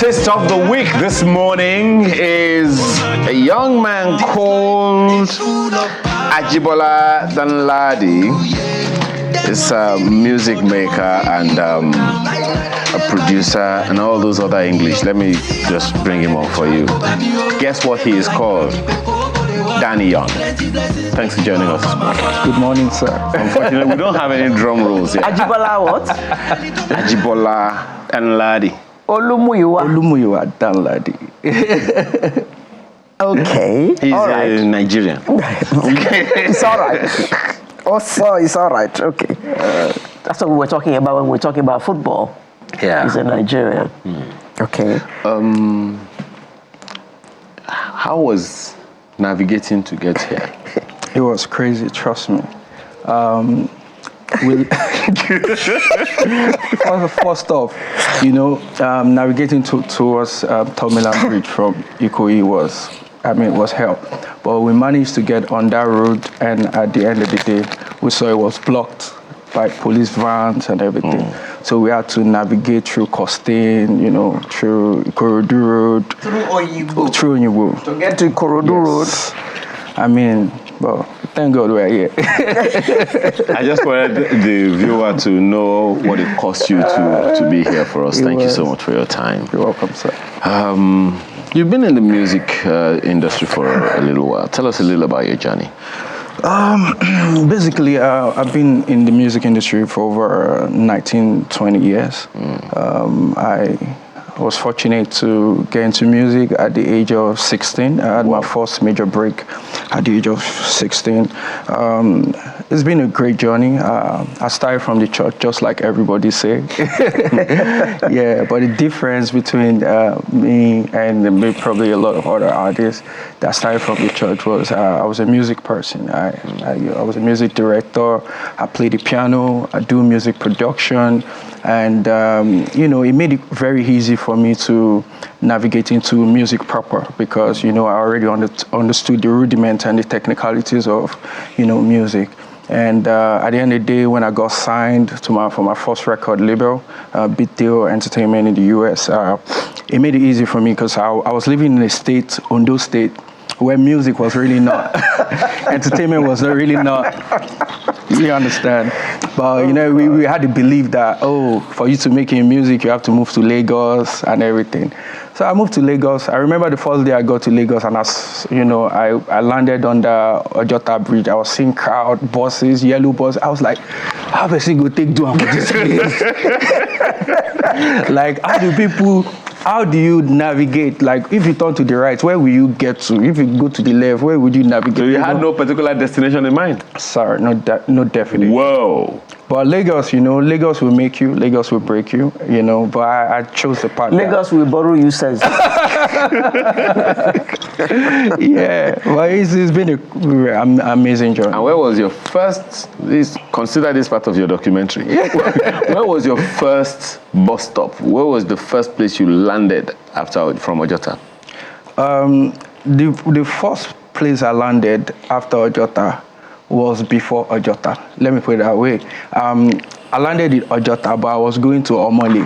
artist of the week this morning is a young man called Ajibola Danladi. He's a music maker and a producer and all those other English. Let me just bring him on for you. Guess what he is called? Danny Young. Thanks for joining us this morning. Good morning, sir. Unfortunately, we don't have any drum rolls yet. Ajibola what? Ajibola Danladi. Olumuyiwa Danladi. Okay. He's all right. a Nigerian. It's all right. Also, it's all right. Okay. That's what we were talking about when we were talking about football. Yeah. He's a Nigerian. Okay. How was navigating to get here? It was crazy, trust me. First off, navigating towards Tomiland Bridge from Ikoyi was hell. But we managed to get on that road, and at the end of the day, we saw it was blocked by police vans and everything. So we had to navigate through Costain, through Ikorodu Road. Through Oyibo. Through Oyibo. To get to Ikorodu Road. Well, thank God we're here. I just wanted the viewer to know what it cost you to be here for us. Thank you so much for your time. You're welcome, sir. You've been in the music industry for a little while. Tell us a little about your journey. Basically, I've been in the music industry for over 19, 20 years. I was fortunate to get into music at the age of 16. I had my first major break at the age of 16. It's been a great journey. I started from the church, just like everybody say. Yeah, but the difference between me and maybe probably a lot of other artists that started from the church was I was a music person. I was a music director. I play the piano. I do music production. And, it made it very easy for me to navigate into music proper because, I already understood the rudiments and the technicalities of, music. And at the end of the day, when I got signed for my first record label, Big Deal Entertainment in the US, it made it easy for me because I was living in a state, Ondo State, where music was really not, entertainment was really not. You understand? But, we had to believe that, for you to make any music, you have to move to Lagos and everything. So I moved to Lagos. I remember the first day I got to Lagos and I landed on the Ojota Bridge. I was seeing crowd, buses, yellow bus. I was like, how does it go take do for this place? Like, how do you navigate? Like, if you turn to the right, where will you get to? If you go to the left, where would you navigate? So you had no particular destination in mind? Sir, no definite. Whoa. But Lagos, Lagos will make you, Lagos will break you, but I chose the path. Lagos will borrow you sense. Yeah, well, it's been an amazing journey. And where was your first, consider this part of your documentary. Where was your first bus stop? Where was the first place you landed from Ojota? The first place I landed after Ojota was before Ojota. Let me put it that way. I landed in Ojota, but I was going to Omole.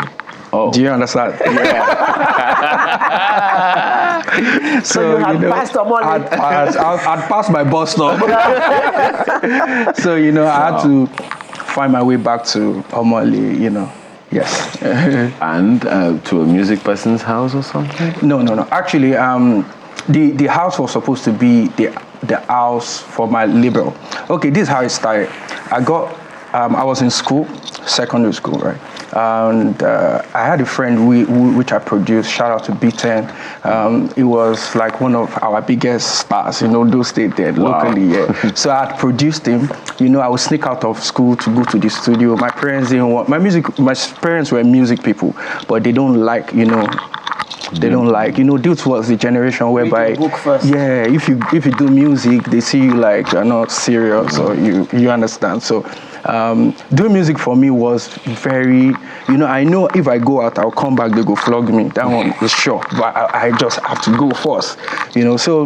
Oh. Do you understand? Yeah. So you had passed Omole. I'd passed my bus stop. So, I had to find my way back to Omole, Yes. And to a music person's house or something? No. Actually, the house was supposed to be the house for my label. Okay, this is how it started. I was in school, secondary school, right? And I had a friend which I produced. Shout out to B10. It was like one of our biggest stars, those days there locally. Yeah. So I had produced him. I would sneak out of school to go to the studio. My parents didn't want my parents were music people, but they don't like, They don't like, this was the generation whereby, yeah, if you do music, they see you like you're not serious or you understand. So doing music for me was very, I know if I go out, I'll come back, they go flog me. That one is sure, but I just have to go first, So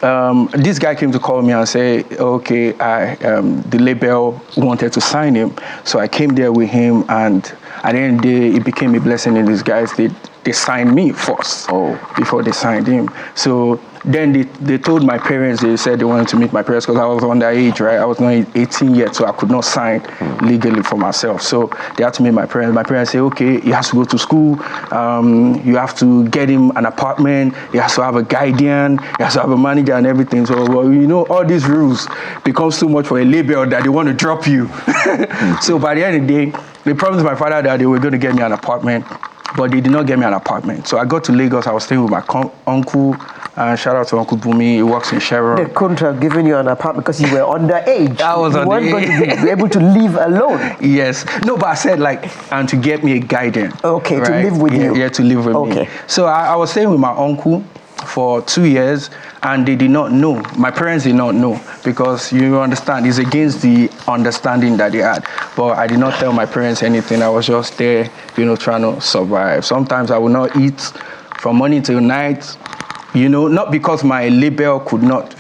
this guy came to call me and say, okay, the label wanted to sign him. So I came there with him and at the end of the day, it became a blessing in disguise. They signed me first before they signed him. So then they told my parents, they said they wanted to meet my parents because I was underage, right? I was not 18 yet, so I could not sign legally for myself. So they had to meet my parents. My parents said, okay, he has to go to school. You have to get him an apartment. He has to have a guardian. He has to have a manager and everything. So, well, you know, all these rules becomes too much for a label that they want to drop you. So by the end of the day, they promised my father that they were going to get me an apartment, but they did not get me an apartment. So I got to Lagos. I was staying with my uncle. Shout out to Uncle Bumi. He works in Chevron. They couldn't have given you an apartment because you were underage. I was you weren't going to be able to live alone. Yes. No, but I said and to get me a guardian. Okay, right? to live with you. Yeah, to live with me. So I was staying with my uncle for 2 years, and they did not know. My parents did not know because you understand, it's against the understanding that they had. But I did not tell my parents anything. I was just there, trying to survive. Sometimes I would not eat from morning till night, not because my label could not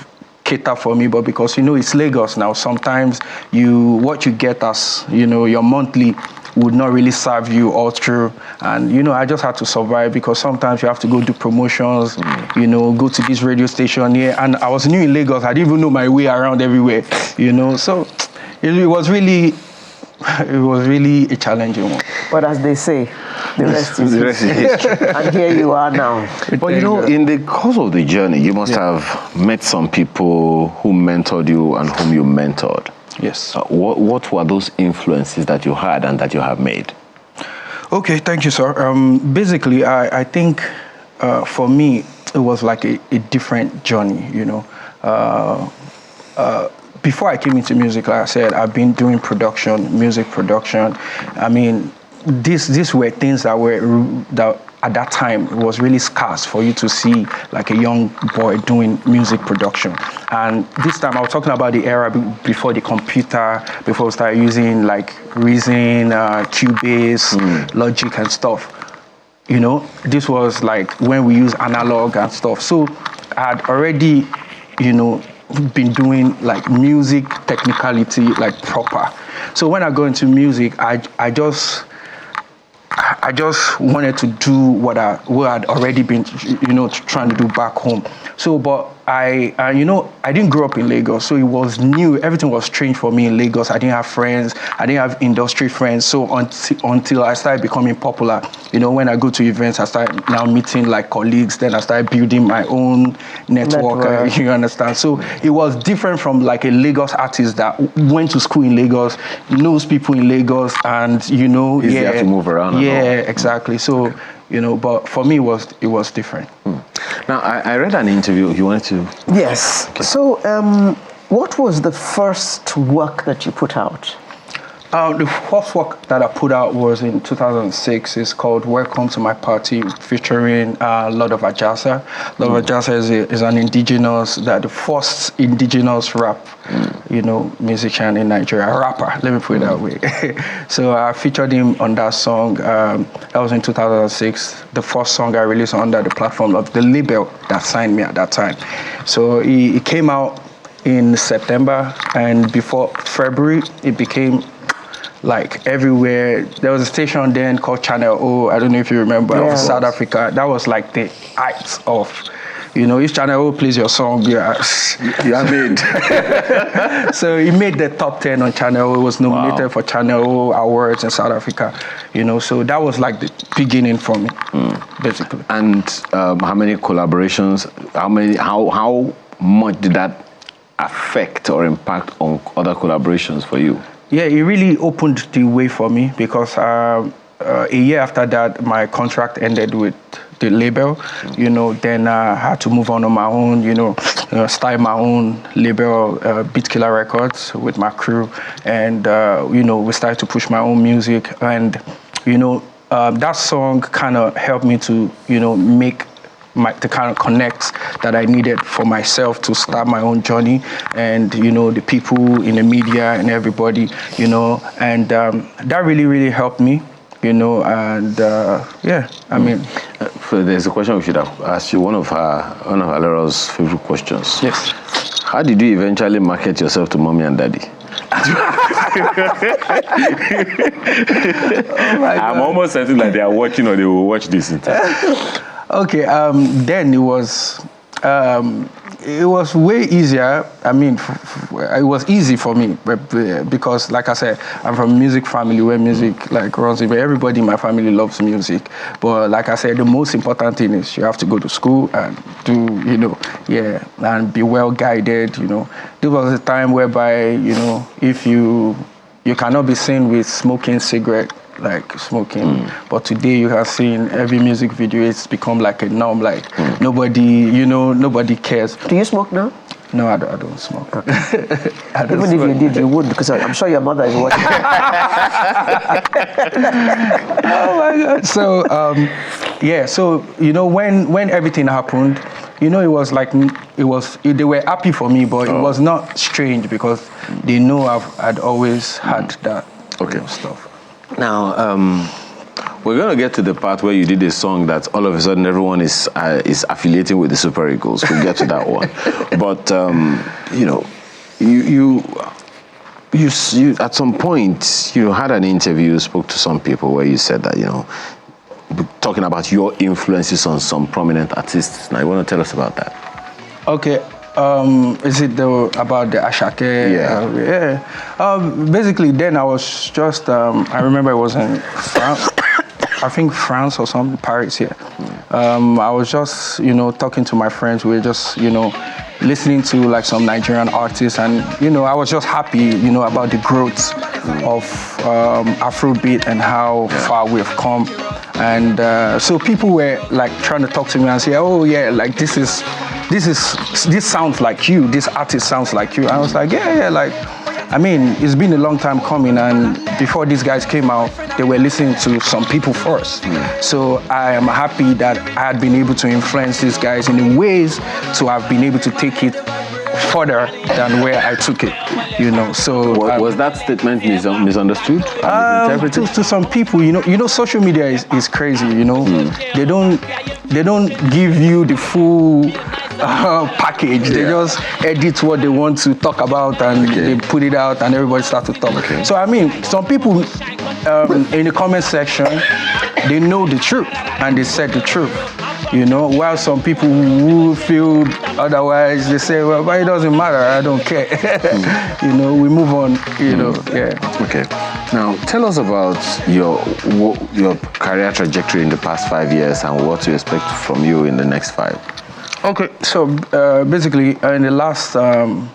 cater for me, but because, it's Lagos now. Sometimes what you get as, your monthly would not really serve you all through. And, I just had to survive because sometimes you have to go do promotions, go to this radio station here. And I was new in Lagos. I didn't even know my way around everywhere, So it was really a challenging one. But as they say, the rest is history. And here you are now. But in the course of the journey, you must have met some people who mentored you and whom you mentored. Yes. What were those influences that you had and that you have made? Okay, thank you, sir. Basically, I think for me, it was like a different journey, before I came into music, like I said, I've been doing music production. I mean, these were things that at that time was really scarce for you to see like a young boy doing music production. And this time I was talking about the era before the computer, before we started using like Reason, Cubase, Logic and stuff. This was like when we use analog and stuff. So I had already, been doing like music technicality like proper. So when I go into music, I just wanted to do what I'd already been trying to do back home. So but I didn't grow up in Lagos, so it was new. Everything was strange for me in Lagos. I didn't have friends. I didn't have industry friends. So until I started becoming popular, when I go to events, I started now meeting like colleagues. Then I started building my own network. You understand? So it was different from like a Lagos artist that went to school in Lagos, knows people in Lagos, and easier to move around. Yeah, exactly. So but for me, it was different. Now, I read an interview. You wanted to... Yes. Okay. So, what was the first work that you put out? The first work that I put out was in 2006. It's called Welcome to My Party, featuring Lord of Ajasa. Lord of Ajasa is an the first indigenous rap, musician in Nigeria, a rapper, let me put it that way. So I featured him on that song. That was in 2006. The first song I released under the platform of the label that signed me at that time. So it came out in September, and before February, it became like everywhere. There was a station then called Channel O. I don't know if you remember, of South Africa. That was like the height of, if Channel O plays your song, you are made. So he made the top 10 on Channel O. It was nominated for Channel O awards in South Africa. So that was like the beginning for me, basically. And how many collaborations? How much did that affect or impact on other collaborations for you? Yeah, it really opened the way for me because a year after that, my contract ended with the label. Then I had to move on my own, start my own label, Beat Killer Records, with my crew. And, we started to push my own music. And, that song kind of helped me to, make the kind of connects that I needed for myself to start my own journey, and the people in the media and everybody, and that really helped me, and I mean. There's a question we should have asked you. One of Laura's favorite questions. Yes. How did you eventually market yourself to mommy and daddy? I'm almost certain that they are watching or they will watch this in time. Okay, then it was way easier. I mean, it was easy for me because, like I said, I'm from a music family where music like runs in. Everybody in my family loves music. But like I said, the most important thing is you have to go to school and do, and be well guided. There was a time whereby, if you cannot be seen with smoking cigarette, like smoking. But today you have seen every music video, it's become like a norm, like nobody cares. Do you smoke now? No, I don't smoke. Even if you did, you would, because I'm sure your mother is watching. Oh my God. So, when everything happened, it was like, they were happy for me, but it was not strange because they know I'd always had that stuff. Now, we're going to get to the part where you did a song that all of a sudden everyone is affiliating with the Super Eagles. We'll get to that one. But, you at some point, you had an interview, spoke to some people where you said that, talking about your influences on some prominent artists. Now, you want to tell us about that? Okay. Is it about the Ashake? Yeah. Basically, then I was just, I remember it was in France, I think France or something, Paris, yeah. I was just, talking to my friends. We were just, listening to like some Nigerian artists, and, I was just happy, about the growth of Afrobeat and how far we've come. And so people were like trying to talk to me and say, oh yeah, like this sounds like you, this artist sounds like you. And I was like, like, I mean, it's been a long time coming, and before these guys came out, they were listening to some people first. So I am happy that I had been able to influence these guys in ways to have been able to take it further than where I took it, So was that statement misunderstood? To some people, social media is crazy. They don't give you the full package. They just edit what they want to talk about and they put it out, and everybody starts to talk. So I mean, some people in the comment section, they know the truth and they said the truth. While some people who feel otherwise, they say, well, but it doesn't matter, I don't care. We move on, Okay. Now, tell us about your career trajectory in the past 5 years and what you expect from you in the next 5. Okay, so basically, in the last 1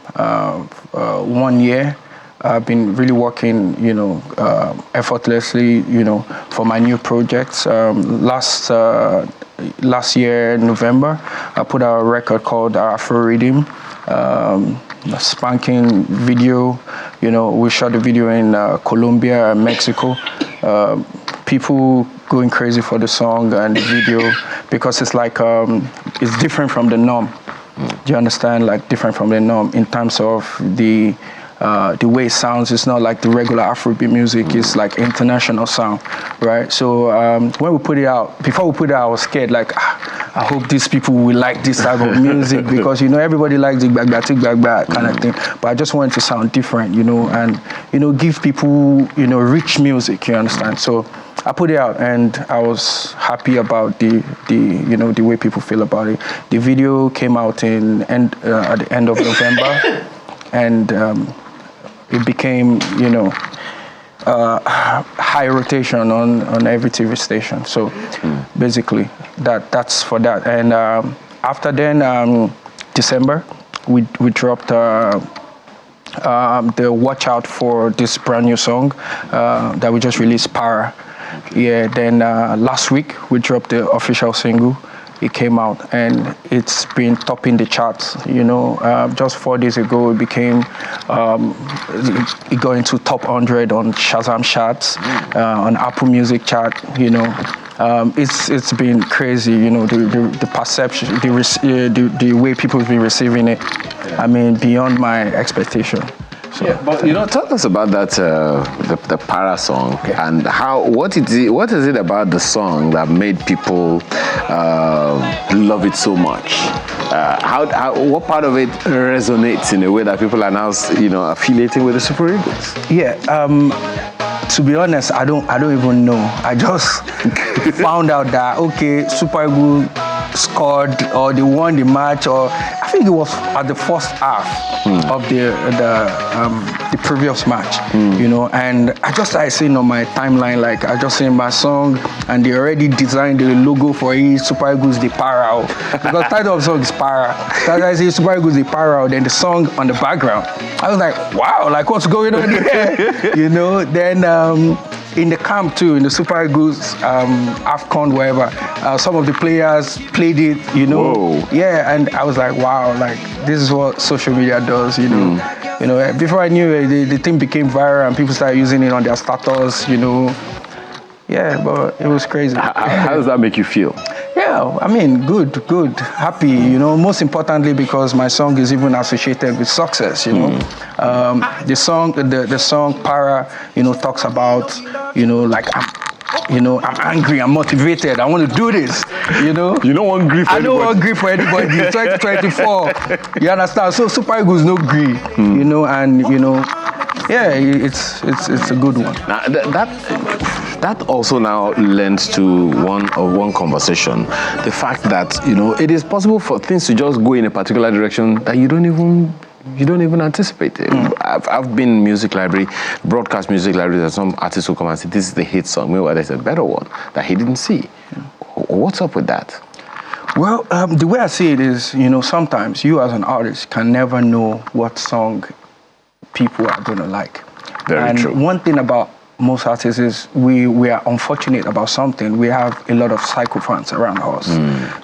year, I've been really working, effortlessly, for my new projects. Last year, November, I put out a record called Afro Rhythm, a spanking video. We shot the video in Colombia and Mexico. People going crazy for the song and the video because it's like, it's different from the norm. Do you understand? Like different from the norm in terms of the way it sounds. It's not like the regular Afrobeat music. It's like international sound, right? So when we put it out, before we put it out, I was scared. Like, I hope these people will like this type of music because everybody likes the back kind of thing. But I just wanted to sound different, and give people rich music. You understand? So I put it out, and I was happy about the way people feel about it. The video came out at the end of November, and it became, high rotation on every TV station. So basically, that's for that. And after then, December, we dropped the Watch Out for this brand new song that we just released, Para. Yeah. Then last week we dropped the official single. It came out and it's been topping the charts. Just 4 days ago, it became, it got into top 100 on Shazam charts, on Apple Music chart. It's been crazy. The perception, the way people have been receiving it. I mean, beyond my expectation. So, Yeah, but tell us about that the Para song, and what is it about the song that made people love it so much? What part of it resonates in a way that people are now affiliating with the Super Eagles? Yeah, to be honest, I don't even know. I just found out that Super Eagles scored or they won the match, or I think it was at the first half of the previous match, and I just started seeing on my timeline, like I just seen my song and they already designed the logo for it, Super Eagles the Para, because the title of the song is Para. So I see Super Eagles the Para, then the song on the background. I was like, wow, like what's going on here? Then in the camp too, in the Super Eagles AFCON, wherever, some of the players played it, Whoa. Yeah, and I was like, wow, like this is what social media does, Before I knew it, the thing became viral and people started using it on their status, Yeah, but it was crazy. How does that make you feel? Yeah, I mean, good, happy, most importantly because my song is even associated with success, The song Para, talks about, like I'm angry, I'm motivated, I want to do this, You don't want grief for I don't want grief for anybody. 2024, you understand? So Super Eagles no grief, and yeah, it's a good one. Now that also now lends to one conversation, the fact that it is possible for things to just go in a particular direction that you don't even anticipate it. I've been in music library, broadcast music library, that some artists will come and say this is the hit song, meanwhile there's a better one that he didn't see. What's up with that? Well, the way I see it is, sometimes you as an artist can never know what song people are going to like. Very true. One thing about most artists is we are unfortunate about something. We have a lot of psychophans around us.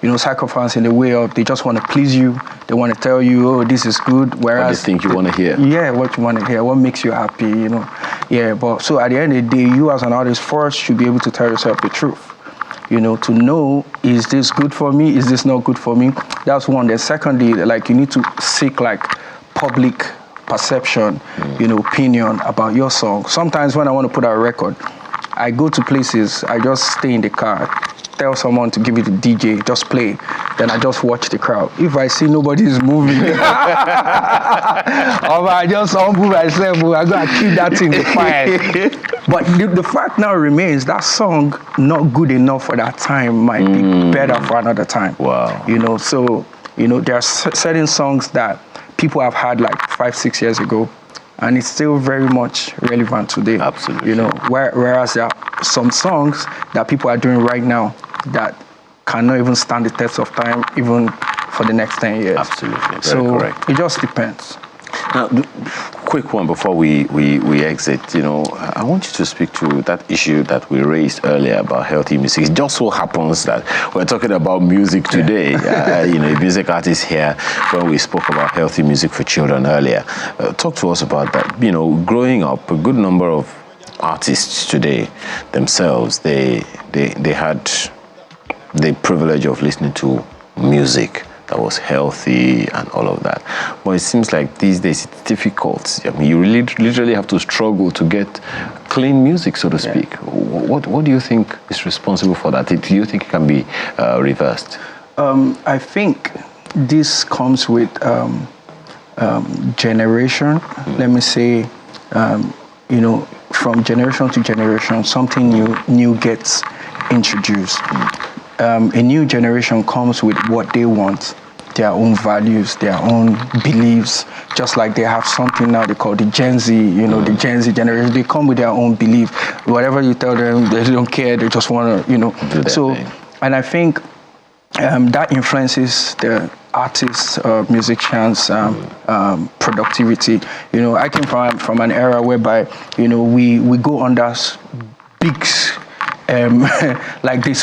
Psychophans in the way of they just want to please you. They want to tell you, oh, this is good. Whereas what they think you want to hear. Yeah, what you want to hear, what makes you happy, Yeah, but so at the end of the day, you as an artist first should be able to tell yourself the truth. To know, is this good for me? Is this not good for me? That's one. Then secondly, like you need to seek like public perception, opinion about your song. Sometimes when I want to put out a record, I go to places, I just stay in the car, tell someone to give it to DJ, just play. Then I just watch the crowd. If I see nobody is moving, or I just humble myself, I'm going to keep that in the fire. But the fact now remains, that song, not good enough for that time, might be better for another time. Wow. So, there are certain songs that people have had like 5-6 years ago, and it's still very much relevant today. Absolutely. Whereas there are some songs that people are doing right now that cannot even stand the test of time, even for the next 10 years. Absolutely. So correct. It just depends. Now, quick one before we exit. I want you to speak to that issue that we raised earlier about healthy music. It just so happens that we're talking about music today. A music artist here when we spoke about healthy music for children earlier. Talk to us about that. Growing up, a good number of artists today themselves, they had the privilege of listening to music that was healthy and all of that. But it seems like these days it's difficult. I mean, you really literally have to struggle to get clean music, so to speak. What do you think is responsible for that? Do you think it can be reversed? I think this comes with generation. Let me say, from generation to generation, something new gets introduced. A new generation comes with what they want, their own values, their own beliefs, just like they have something now they call the Gen Z, the Gen Z generation. They come with their own belief. Whatever you tell them, they don't care, they just want to, do that So, thing. And I think that influences the artists, musicians, productivity. I came from an era whereby, we go under big like they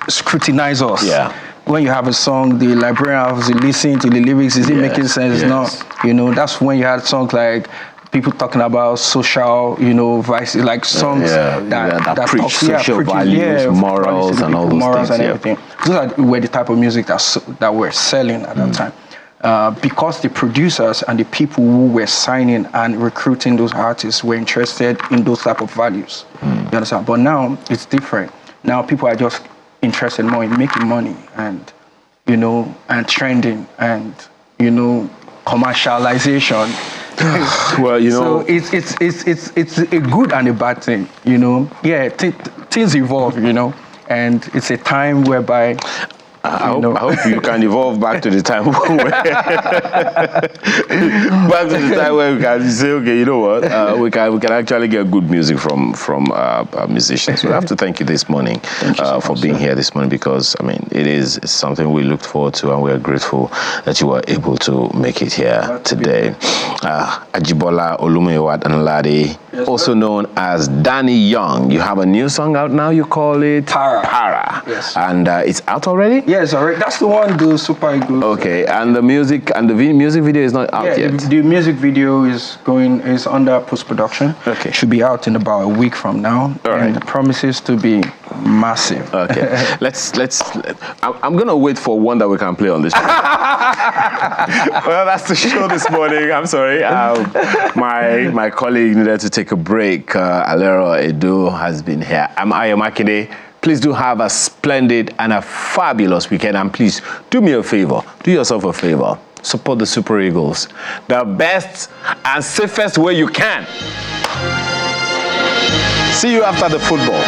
scrutinize us. Yeah. When you have a song, the librarian has to listen to the lyrics. Is it making sense? Yes. Not. That's when you had songs like people talking about social, vices, like songs that preach social values, morals, and all those morals things. And everything. Those were the type of music that were selling at that time. because the producers and the people who were signing and recruiting those artists were interested in those type of values. You understand? But now it's different. Now people are just interested more in making money and, and trending and, commercialization. Well, So it's a good and a bad thing, Yeah, things evolve, and it's a time whereby I hope you can evolve back to the time where we can say, okay, you know what, we can actually get good music from musicians. So I have to thank you this morning for being here this morning, because it is something we looked forward to, and we are grateful that you were able to make it here today. Ajibola Olumiwa Danladi, also known as Danny Young. You have a new song out now. You call it Para. Yes. And it's out already? Yes, already. That's the one, the super good. Okay, and the music and the music video is not out yet. The music video is under post-production. Okay, should be out in about a week from now. All right. And it promises to be massive. Okay, I'm gonna wait for one that we can play on this show. Well, that's the show this morning. I'm sorry, my colleague needed to take a break. Alero Edo has been here. I'm Ayo Makinde. Please do have a splendid and a fabulous weekend. And please do me a favor. Do yourself a favor. Support the Super Eagles the best and safest way you can. See you after the football.